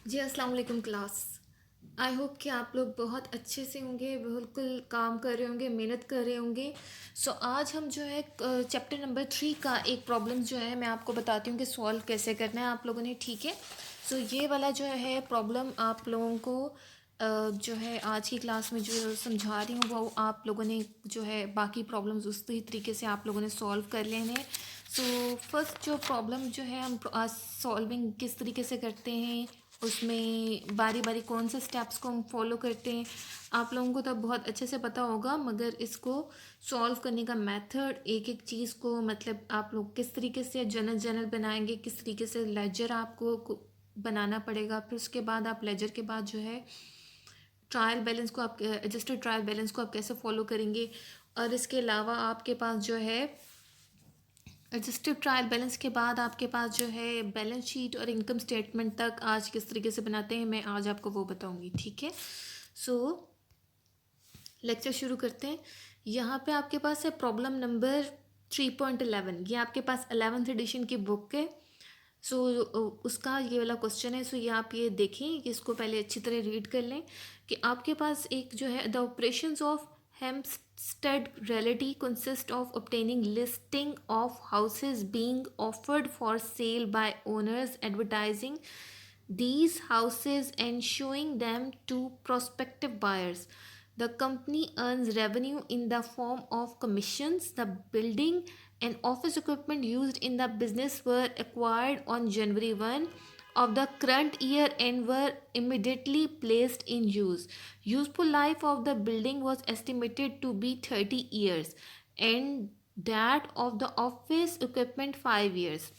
जी अस्सलाम वालेकुम class. I hope कि आप लोग बहुत अच्छे से होंगे, बिल्कुल काम कर रहे होंगे, मेहनत कर रहे होंगे। आज हम जो है चैप्टर नंबर 3 का एक प्रॉब्लम जो है मैं आपको बताती हूँ कि सॉल्व कैसे करना है आप लोगों ने। ठीक है, ये वाला जो है प्रॉब्लम आप लोगों को जो है आज की क्लास में जो समझा रही हूँ वो आप लोगों ने जो है बाकी प्रॉब्लम्स उसी तरीके से आप लोगों ने सॉल्व कर लेने हैं। फर्स्ट जो प्रॉब्लम जो है हम आज सॉल्विंग किस तरीके से करते हैं, उसमें बारी बारी कौन से स्टेप्स को हम फॉलो करते हैं आप लोगों को तो बहुत अच्छे से पता होगा, मगर इसको सॉल्व करने का मेथड, एक एक चीज़ को मतलब आप लोग किस तरीके से जर्नल जर्नल बनाएंगे, किस तरीके से लेजर आपको बनाना पड़ेगा। फिर उसके बाद आप लेजर के बाद जो है ट्रायल बैलेंस को आप एडजस्टेड ट्रायल बैलेंस को आप कैसे फॉलो करेंगे। और इसके अलावा आपके पास जो है एडजस्टेड ट्रायल बैलेंस के बाद आपके पास जो है बैलेंस शीट और इनकम स्टेटमेंट तक आज किस तरीके से बनाते हैं मैं आज आपको वो बताऊंगी। ठीक है, सो लेक्चर शुरू करते हैं। यहाँ पे आपके पास है प्रॉब्लम नंबर 3.11। ये आपके पास 11th एडिशन की बुक है। सो उसका ये वाला क्वेश्चन है। ये आप ये देखें कि इसको पहले अच्छी तरह रीड कर लें कि आपके पास एक जो है the operations of Hempstead Realty consist of obtaining listing of houses being offered for sale by owners, advertising these houses and showing them to prospective buyers. The company earns revenue in the form of commissions. The building and office equipment used in the business were acquired on January 1 of the current year and were immediately placed in use. Useful life of the building was estimated to be 30 years and that of the office equipment 5 years.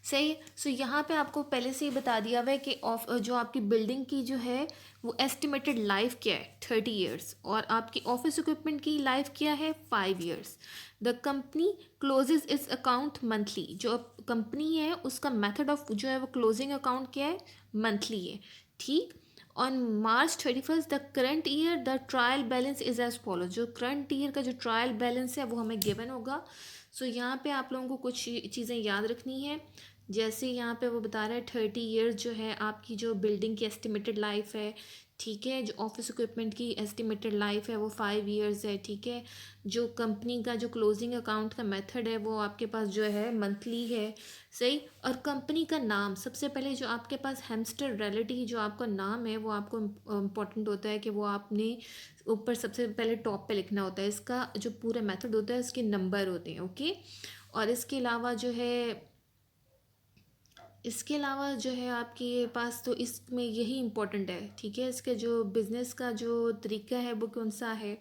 सही। यहाँ पे आपको पहले से ही बता दिया हुआ है कि ऑफ जो आपकी बिल्डिंग की जो है वो एस्टिमेटेड लाइफ क्या है 30 ईयर्स और आपकी ऑफिस इक्विपमेंट की लाइफ क्या है 5 years. The company closes its account monthly. जो कंपनी है उसका मेथड ऑफ जो है वो क्लोजिंग अकाउंट क्या है, मंथली है। ठीक, on March 31 the current year the trial balance is as follow. जो करंट ईयर का जो ट्रायल बैलेंस है वो हमें गिवन होगा। यहाँ पे आप लोगों को कुछ चीज़ें याद रखनी है। जैसे यहाँ पे वो बता रहा है 30 ईयर्स जो है आपकी जो बिल्डिंग की एस्टिमेटेड लाइफ है। ठीक है, जो ऑफिस इक्विपमेंट की एस्टिमेटेड लाइफ है वो 5 ईयर्स है। ठीक है, जो कंपनी का जो क्लोजिंग अकाउंट का मेथड है वो आपके पास जो है मंथली है। सही, और कंपनी का नाम सबसे पहले जो आपके पास हेम्स्टर रियल्टी जो आपका नाम है वो आपको इम्पोर्टेंट होता है कि वो आपने ऊपर सबसे पहले टॉप पे लिखना होता है। इसका जो पूरा मेथड होता है इसके नंबर होते हैं। ओके, और इसके अलावा जो है आपके पास तो इसमें यही इम्पोर्टेंट है। ठीक है, इसके जो बिज़नेस का जो तरीका है वो कौन सा है,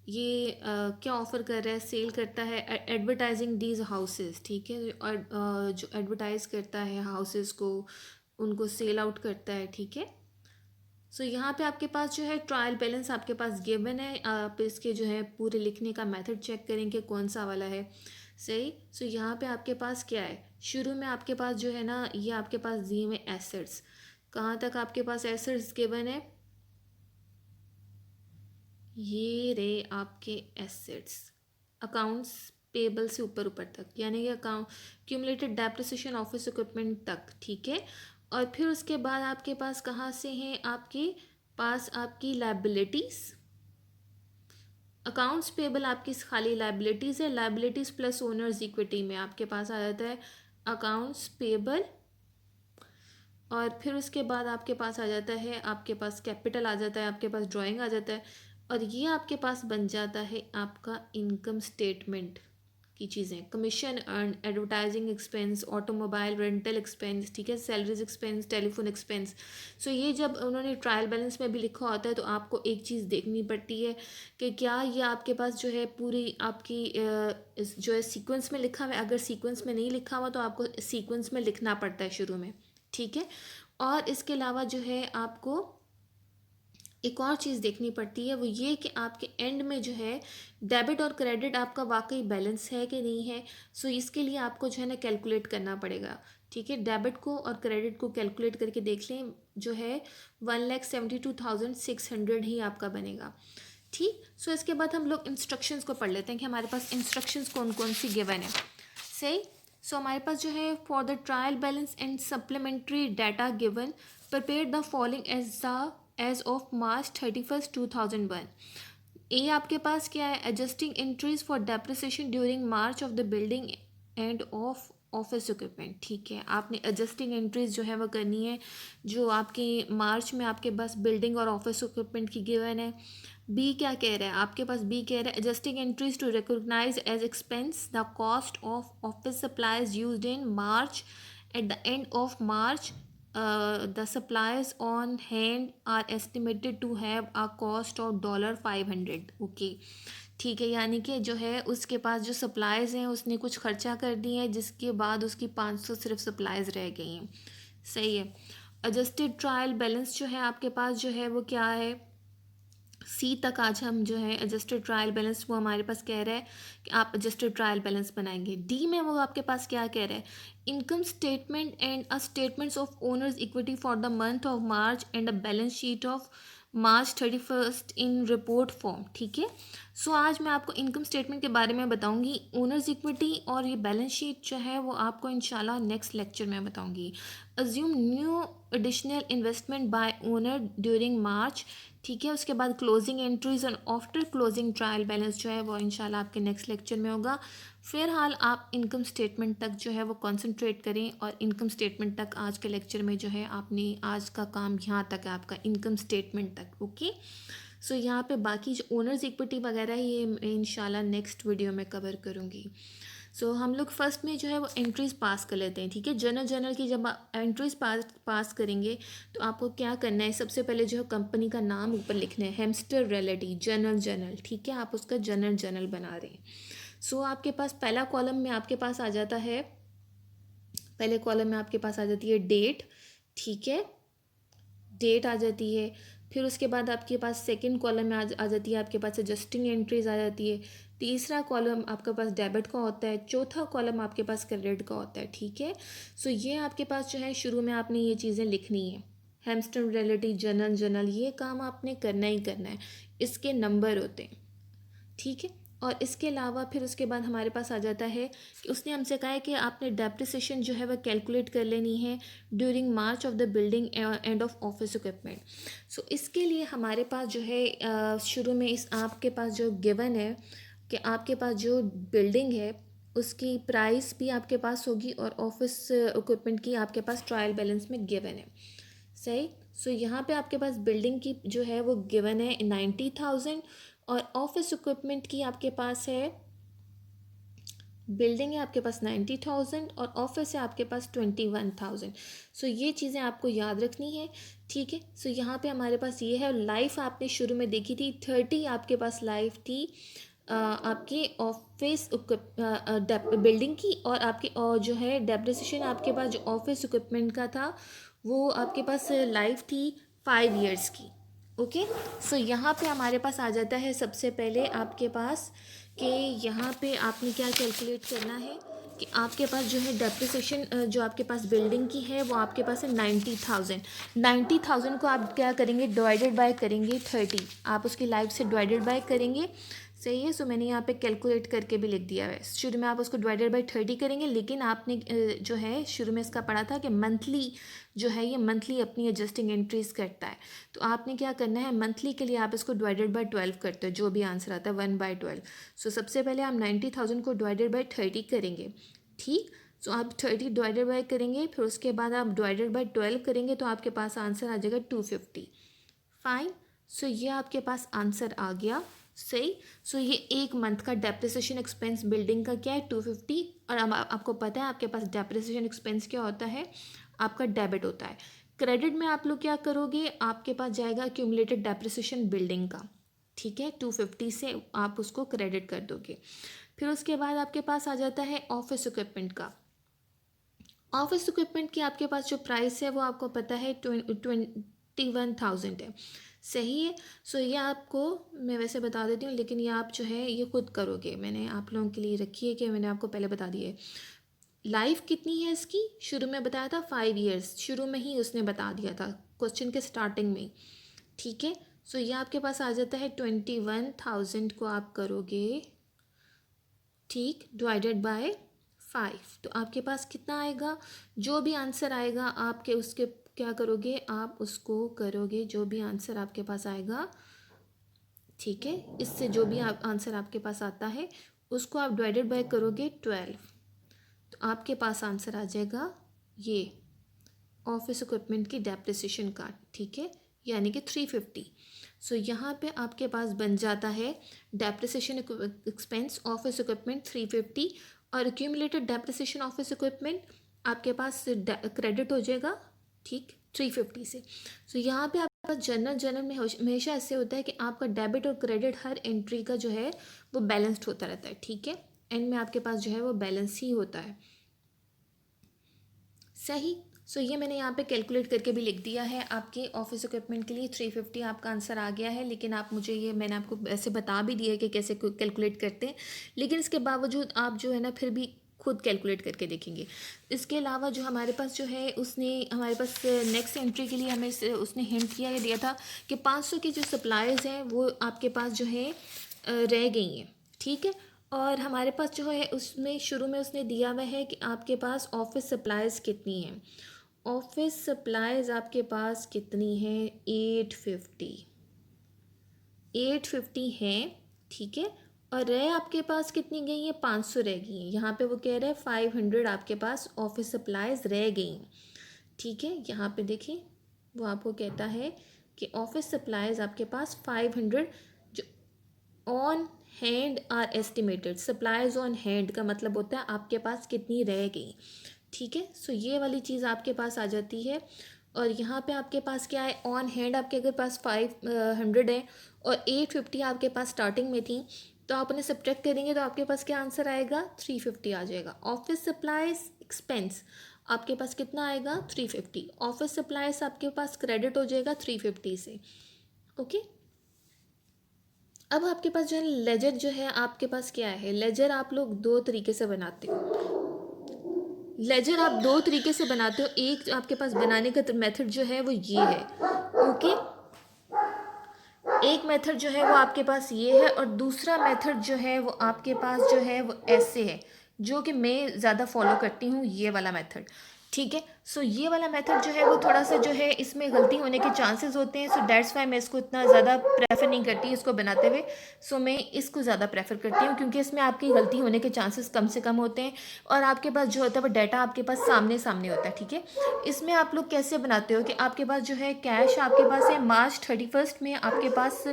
ये क्या ऑफ़र कर रहा है, सेल करता है, एडवर्टाइजिंग दीज हाउसेस। ठीक है, और जो एडवर्टाइज़ करता है हाउसेस को, उनको सेल आउट करता है। ठीक है, यहाँ पे आपके पास जो है ट्रायल बैलेंस आपके पास गिवन है। आप इसके जो है पूरे लिखने का मेथड चेक करेंगे कौन सा वाला है। सही, यहाँ पे आपके पास क्या है, शुरू में आपके पास जो है ना ये आपके पास दिए हुए एसेट्स, कहाँ तक आपके पास एसेट्स गिवन है, ये रे आपके एसेट्स अकाउंट्स पेबल से ऊपर ऊपर तक, यानी कि account cumulated depreciation office equipment तक। ठीक है, और फिर उसके बाद आपके पास कहाँ से हैं, आपके पास आपकी लाइबिलिटीज़, अकाउंट्स पेबल आपकी खाली लाइबिलिटीज़ है। लाइबिलिटीज़ प्लस ओनर्स इक्विटी में आपके पास आ जाता है अकाउंट्स पेबल, और फिर उसके बाद आपके पास आ जाता है, आपके पास कैपिटल आ जाता है, आपके पास ड्राइंग आ जाता है, और ये आपके पास बन जाता है आपका इनकम स्टेटमेंट की चीज़ें। Commission earn, advertising expense, automobile rental expense, ठीक है, सैलरीज एक्सपेंस, टेलीफोन एक्सपेंस। ये जब उन्होंने ट्रायल बैलेंस में भी लिखा होता है तो आपको एक चीज़ देखनी पड़ती है कि क्या ये आपके पास जो है पूरी आपकी जो है सीक्वेंस में लिखा हुआ है। अगर सीक्वेंस में नहीं लिखा हुआ तो आपको सीक्वेंस में लिखना पड़ता है शुरू में। ठीक है, और इसके अलावा जो है आपको एक और चीज़ देखनी पड़ती है, वो ये कि आपके एंड में जो है डेबिट और क्रेडिट आपका वाकई बैलेंस है कि नहीं है। इसके लिए आपको जो है ना कैलकुलेट करना पड़ेगा। ठीक है, डेबिट को और क्रेडिट को कैलकुलेट करके देख लें, जो है 1,72,600 ही आपका बनेगा। ठीक, इसके बाद हम लोग इंस्ट्रक्शंस को पढ़ लेते हैं कि हमारे पास इंस्ट्रक्शंस कौन कौन सी गिवन है। सही, सो हमारे पास जो है for the trial balance and supplementary data given prepare the following as of March 31st 2001। A आपके पास क्या है, adjusting entries for depreciation during March of the building and of office equipment. ठीक है, आपने एडजस्टिंग एंट्रीज जो है वो करनी है जो आपकी मार्च में आपके पास बिल्डिंग और ऑफिस इक्विपमेंट की गिवन है। बी क्या कह रहा है आपके पास, बी कह रहा है adjusting entries to recognise as expense the cost of office supplies used in March at the end of March. The supplies on hand are estimated to have a cost of $500। Okay, ठीक है, यानी कि जो है उसके पास जो supplies हैं उसने कुछ खर्चा कर दिए हैं जिसके बाद उसकी 500 सिर्फ सप्लाईज़ रह गई हैं। सही है। एडजस्टेड ट्रायल बैलेंस जो है आपके पास जो है वो क्या है, सी तक आज हम जो है एडजस्टेड ट्रायल बैलेंस वो हमारे पास कह रहा है कि आप एडजस्टेड ट्रायल बैलेंस बनाएंगे। डी में वो आपके पास क्या कह रहा है, income statement and a statements of owners equity for the month of March and a balance sheet of March 31st in report form. ठीक है, सो आज मैं आपको इनकम स्टेटमेंट के बारे में बताऊंगी, ओनर्स इक्विटी और ये बैलेंस शीट जो है वो आपको इंशाल्लाह नेक्स्ट लेक्चर में बताऊंगी। Assume new additional investment by owner during March. ठीक है, उसके बाद क्लोजिंग एंट्रीज और आफ्टर क्लोजिंग ट्रायल बैलेंस जो है वो इंशाल्लाह आपके नेक्स्ट लेक्चर में होगा। फिलहाल आप इनकम स्टेटमेंट तक जो है वो कंसंट्रेट करें और इनकम स्टेटमेंट तक आज के लेक्चर में जो है आपने आज का काम यहाँ तक है आपका इनकम स्टेटमेंट तक। ओके, सो यहाँ पे बाकी जो ओनर्स इक्विटी वगैरह ये मैं इंशाल्लाह नेक्स्ट वीडियो में कवर करूँगी। सो हम लोग फर्स्ट में जो है वो एंट्रीज पास कर लेते हैं। ठीक है, जनरल की जब आप एंट्रीज पास करेंगे तो आपको क्या करना है, सबसे पहले जो है कंपनी का नाम ऊपर लिखना है, हेम्स्टर रियल्टी जनरल। ठीक है, आप उसका जनरल बना रहे हैं। सो आपके पास पहला कॉलम में आपके पास आ जाता है, पहले कॉलम में आपके पास आ जाती है डेट। ठीक है, डेट आ जाती है। फिर उसके बाद आपके पास सेकंड कॉलम में आ जाती है आपके पास एडजस्टिंग एंट्रीज आ जाती है। तीसरा कॉलम आपके पास डेबिट का होता है। चौथा कॉलम आपके पास क्रेडिट का होता है। ठीक है, सो ये आपके पास जो है शुरू में आपने ये चीज़ें लिखनी है, हेम्स्टर रियल्टी जनरल, ये काम आपने करना ही करना है, इसके नंबर होते हैं। ठीक है, और इसके अलावा फिर उसके बाद हमारे पास आ जाता है कि उसने हमसे कहा है कि आपने डेप्रिसिएशन जो है वह कैलकुलेट कर लेनी है during March of the building and of office equipment. So इसके लिए हमारे पास जो है शुरू में इस आपके पास जो गिवन है कि आपके पास जो बिल्डिंग है उसकी प्राइस भी आपके पास होगी और ऑफिस इक्विपमेंट की आपके पास ट्रायल बैलेंस में गिवन है। सही, सो यहाँ पे आपके पास बिल्डिंग की जो है वो गिवन है 90,000 और ऑफिस इक्विपमेंट की आपके पास है, बिल्डिंग है आपके पास 90,000 और ऑफिस है आपके पास 21,000। सो ये चीज़ें आपको याद रखनी है। ठीक है, सो यहाँ पे हमारे पास ये है, लाइफ आपने शुरू में देखी थी 30 आपके पास लाइफ थी आपकी ऑफिस बिल्डिंग की और आपकी और जो है डेप्रिसिएशन आपके पास जो ऑफिस इक्विपमेंट का था वो आपके पास लाइफ थी 5 ईयर्स की। ओके, सो यहाँ पे हमारे पास आ जाता है सबसे पहले आपके पास कि यहाँ पे आपने क्या कैलकुलेट करना है कि आपके पास जो है डेप्रिसिएशन जो आपके पास बिल्डिंग की है वो आपके पास है 90,000 को आप क्या करेंगे, डिवाइडेड बाय करेंगे 30, आप उसकी लाइफ से डिवाइडेड बाय करेंगे। सही है, सो मैंने यहाँ पे कैलकुलेट करके भी लिख दिया है। शुरू में आप उसको डिवाइडेड बाय 30 करेंगे, लेकिन आपने जो है शुरू में इसका पढ़ा था कि मंथली जो है ये मंथली अपनी एडजस्टिंग एंट्रीज करता है। तो आपने क्या करना है, मंथली के लिए आप इसको डिवाइडेड बाय 12 करते हो, जो भी आंसर आता है 1/12। सो सबसे पहले आप 90,000 को डिवाइडेड बाय 30 करेंगे। ठीक, सो आप 30 डिवाइडेड बाय करेंगे, फिर उसके बाद आप डिवाइडेड बाय 12 करेंगे तो आपके पास आंसर आ जाएगा 250। फाइन, सो ये आपके पास आंसर आ गया। सही, सो ये एक मंथ का डेप्रिसिएशन एक्सपेंस बिल्डिंग का क्या है 250। और अब आपको पता है आपके पास डेप्रिसिएशन एक्सपेंस क्या होता है, आपका डेबिट होता है। क्रेडिट में आप लोग क्या करोगे, आपके पास जाएगा एक्यूमुलेटेड डेप्रिसिएशन बिल्डिंग का। ठीक है, 250 से आप उसको क्रेडिट कर दोगे। फिर उसके बाद आपके पास आ जाता है ऑफिस इक्विपमेंट का। ऑफिस इक्विपमेंट की आपके पास जो प्राइस है वो आपको पता है 21,000 है। सही है, सो ये आपको मैं वैसे बता देती हूँ, लेकिन ये आप जो है ये खुद करोगे, मैंने आप लोगों के लिए रखी है कि मैंने आपको पहले बता दिया है। लाइफ कितनी है इसकी, शुरू में बताया था 5 ईयर्स, शुरू में ही उसने बता दिया था क्वेश्चन के स्टार्टिंग में। ठीक है, सो ये आपके पास आ जाता है 21,000 को आप करोगे, ठीक, डिवाइडेड बाय 5। तो आपके पास कितना आएगा, जो भी आंसर आएगा आपके उसके क्या करोगे, आप उसको करोगे जो भी आंसर आपके पास आएगा, ठीक है, इससे जो भी आंसर आपके पास आता है उसको आप डिवाइडेड बाय करोगे 12। तो आपके पास आंसर आ जाएगा ये ऑफिस इक्विपमेंट की डेप्रिसिएशन का, ठीक है, यानी कि 350। सो यहाँ पे आपके पास बन जाता है डेप्रिसिएशन एक्सपेंस ऑफिस इक्विपमेंट 350 और एक्यूमुलेटेड डेप्रिसिएशन ऑफिस इक्विपमेंट आपके पास क्रेडिट हो जाएगा, ठीक, 350 से। सो यहाँ पे आपके पास जनरल में हमेशा ऐसे होता है कि आपका डेबिट और क्रेडिट हर एंट्री का जो है वो बैलेंस्ड होता रहता है, ठीक है, एंड में आपके पास जो है वो बैलेंस ही होता है, सही। सो ये मैंने यहाँ पे कैलकुलेट करके भी लिख दिया है आपके ऑफिस इक्विपमेंट के लिए 350 आपका आंसर आ गया है। लेकिन आप मुझे ये मैंने आपको ऐसे बता भी दिया है कि कैसे कैलकुलेट करते हैं, लेकिन इसके बावजूद आप जो है ना फिर भी खुद कैलकुलेट करके देखेंगे। इसके अलावा जो हमारे पास जो है उसने हमारे पास नेक्स्ट एंट्री के लिए हमें उसने हिंट किया दिया था कि 500 की जो सप्लाईज हैं वो आपके पास जो है रह गई हैं, ठीक है। और हमारे पास जो है उसमें शुरू में उसने दिया हुआ है कि आपके पास ऑफिस सप्लाईज कितनी हैं। ऑफिस सप्लाईज आपके पास कितनी है, 850 हैं, ठीक है। और रह आपके पास कितनी गई है, 500 रह गई हैं। यहाँ पे वो कह रहे हैं 500 आपके पास ऑफिस सप्लाईज रह गई हैं, ठीक है। यहाँ पे देखिए वो आपको कहता है कि ऑफिस सप्लाईज आपके पास 500 जो on hand are estimated. Supplies on hand का मतलब होता है आपके पास कितनी रह गई, ठीक है। सो ये वाली चीज़ आपके पास आ जाती है। और यहाँ पे आपके पास क्या है, ऑन हैंड आपके अगर पास 500 है और 850 आपके पास स्टार्टिंग में थी, तो आप उन्हें सब्ट्रैक्ट करेंगे तो आपके पास क्या आंसर आएगा, 350 आ जाएगा। ऑफिस सप्लाईज एक्सपेंस आपके पास कितना आएगा, 350। ऑफिस सप्लाईज आपके पास क्रेडिट हो जाएगा 350 से, ओके। अब आपके पास जो है लेजर जो है आपके पास क्या है, लेजर आप लोग दो तरीके से बनाते हो। लेजर आप दो तरीके से बनाते हो, एक आपके पास बनाने का मेथड जो है वो ये है, ओके। एक मेथड जो है वो आपके पास ये है और दूसरा मेथड जो है वो आपके पास जो है वो ऐसे है, जो कि मैं ज़्यादा फॉलो करती हूँ, ये वाला मेथड, ठीक है। सो ये वाला मेथड जो है वो थोड़ा सा जो है इसमें गलती होने के चांसेस होते हैं। सो दैट्स वाई मैं इसको इतना ज़्यादा प्रेफर नहीं करती इसको बनाते हुए। सो मैं इसको ज़्यादा प्रेफर करती हूँ क्योंकि इसमें आपकी गलती होने के चांसेस कम से कम होते हैं और आपके पास जो होता है वो डाटा आपके पास सामने सामने होता है, ठीक है। इसमें आप लोग कैसे बनाते हो कि आपके पास जो है कैश आपके पास है मार्च 31 में आपके पास,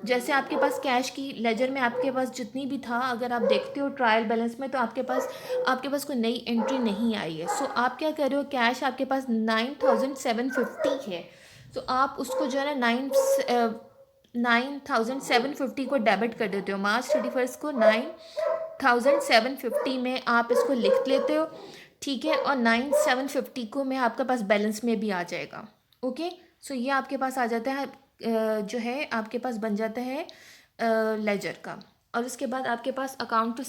जैसे आपके पास कैश की लेजर में आपके पास जितनी भी था, अगर आप देखते हो ट्रायल बैलेंस में तो आपके पास कोई नई एंट्री नहीं आई है। सो आप क्या कर रहे हो, कैश आपके पास 9750 है, तो आप उसको जो है ना 9750 को डेबिट कर देते हो। मार्च 31 को 9750 में आप इसको लिख लेते हो, ठीक है। और 9750 को मैं आपके पास बैलेंस में भी आ जाएगा, ओके। सो ये आपके पास आ जाता है जो है आपके पास बन जाता है लेजर का। और उसके बाद आपके पास अकाउंट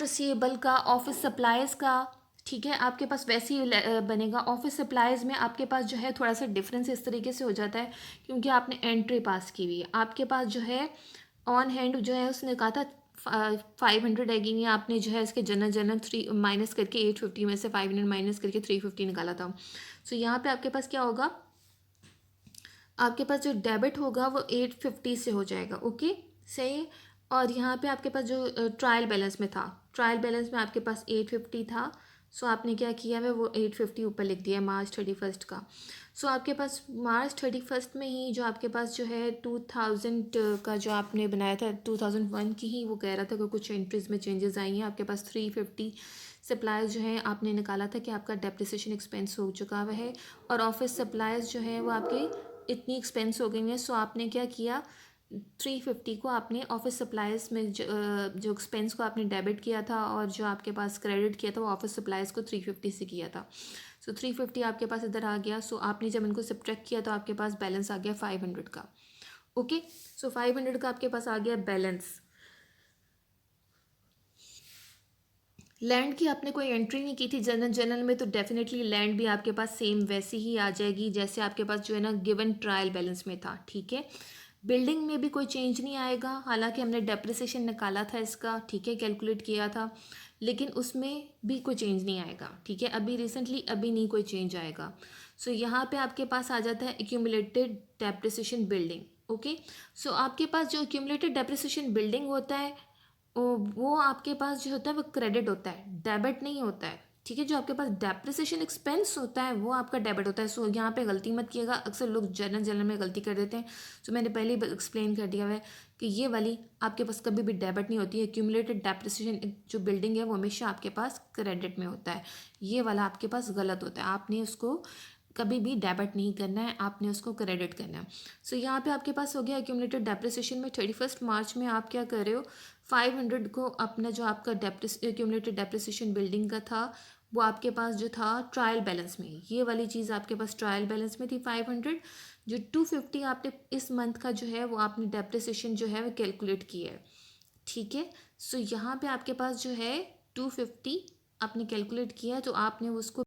रिसीवेबल का, ऑफिस सप्लाईज का, ठीक है, आपके पास वैसे ही बनेगा। ऑफिस सप्लाईज में आपके पास जो है थोड़ा सा डिफरेंस इस तरीके से हो जाता है क्योंकि आपने एंट्री पास की हुई है। आपके पास जो है ऑन हैंड जो है उसने कहा था 500 लगेंगे, आपने जो है इसके जनरल 3 माइनस करके 850 में से 500 माइनस करके 350 निकाला था। सो यहाँ पे आपके पास क्या होगा, आपके पास जो डेबिट होगा वो 850 से हो जाएगा, ओके, सही। और यहाँ पे आपके पास जो ट्रायल बैलेंस में था, ट्रायल बैलेंस में आपके पास 850 था। सो आपने क्या किया है, वो 850 ऊपर लिख दिया है मार्च 31 का। सो आपके पास मार्च 31 में ही जो आपके पास जो है 2000 का जो आपने बनाया था, 2001 की ही वो कह रहा था कि कुछ एंट्रीज में चेंजेस आई हैं। आपके पास 350 सप्लाईज जो है आपने निकाला था कि आपका डेप्रिसिएशन एक्सपेंस हो चुका हुआ है और ऑफिस सप्लाईज जो है वो आपके इतनी एक्सपेंस हो गई है। सो आपने क्या किया, 350 को आपने ऑफिस सप्लाईज में जो एक्सपेंस को आपने डेबिट किया था और जो आपके पास क्रेडिट किया था वो ऑफिस सप्लाईज को 350 से किया था। सो 350 आपके पास इधर आ गया। सो आपने जब इनको सब्ट्रैक्ट किया तो आपके पास बैलेंस आ गया 500 का, ओके। सो 500 का आपके पास आ गया बैलेंस। लैंड की आपने कोई एंट्री नहीं की थी जनरल में, तो डेफिनेटली लैंड भी आपके पास सेम वैसी ही आ जाएगी जैसे आपके पास जो है ना गिवन ट्रायल बैलेंस में था, ठीक है। बिल्डिंग में भी कोई चेंज नहीं आएगा, हालांकि हमने डेप्रिसिएशन निकाला था इसका, ठीक है, कैलकुलेट किया था, लेकिन उसमें भी कोई चेंज नहीं आएगा, ठीक है, अभी रिसेंटली अभी नहीं कोई चेंज आएगा। सो यहाँ पे आपके पास आ जाता है एक्यूमुलेटेड डेप्रिसिएशन बिल्डिंग। ओके, सो आपके पास जो एक्यूमुलेटेड डेप्रिसिएशन बिल्डिंग होता है वो आपके पास जो होता है वो क्रेडिट होता है, डेबिट नहीं होता है, ठीक है। जो आपके पास डेप्रिसिएशन एक्सपेंस होता है वो आपका डेबिट होता है। सो यहाँ पे गलती मत किएगा, अक्सर लोग जनरल में गलती कर देते हैं। सो मैंने पहले ही एक्सप्लेन कर दिया है कि ये वाली आपके पास कभी भी डेबिट नहीं होती है। एक्यूमुलेटेड डेप्रिसिएशन जो बिल्डिंग है वो हमेशा आपके पास क्रेडिट में होता है, ये वाला आपके पास गलत होता है। आपने उसको कभी भी डेबिट नहीं करना है, आपने उसको क्रेडिट करना है। सो यहाँ पे आपके पास हो गया एक्यूमुलेटेड डेप्रिसिएशन में 31 मार्च में आप क्या कर रहे हो, 500 को अपना जो आपका एक्यूमुलेटेड डेप्रिसिएशन बिल्डिंग का था वो आपके पास जो था ट्रायल बैलेंस में, ये वाली चीज़ आपके पास ट्रायल बैलेंस में थी 500। जो 250 आपने इस मंथ का जो है वो आपने डेप्रिसिएशन जो है वो कैलकुलेट किया है, ठीक है। सो यहाँ पे आपके पास जो है 250 आपने कैलकुलेट किया, तो आपने उसको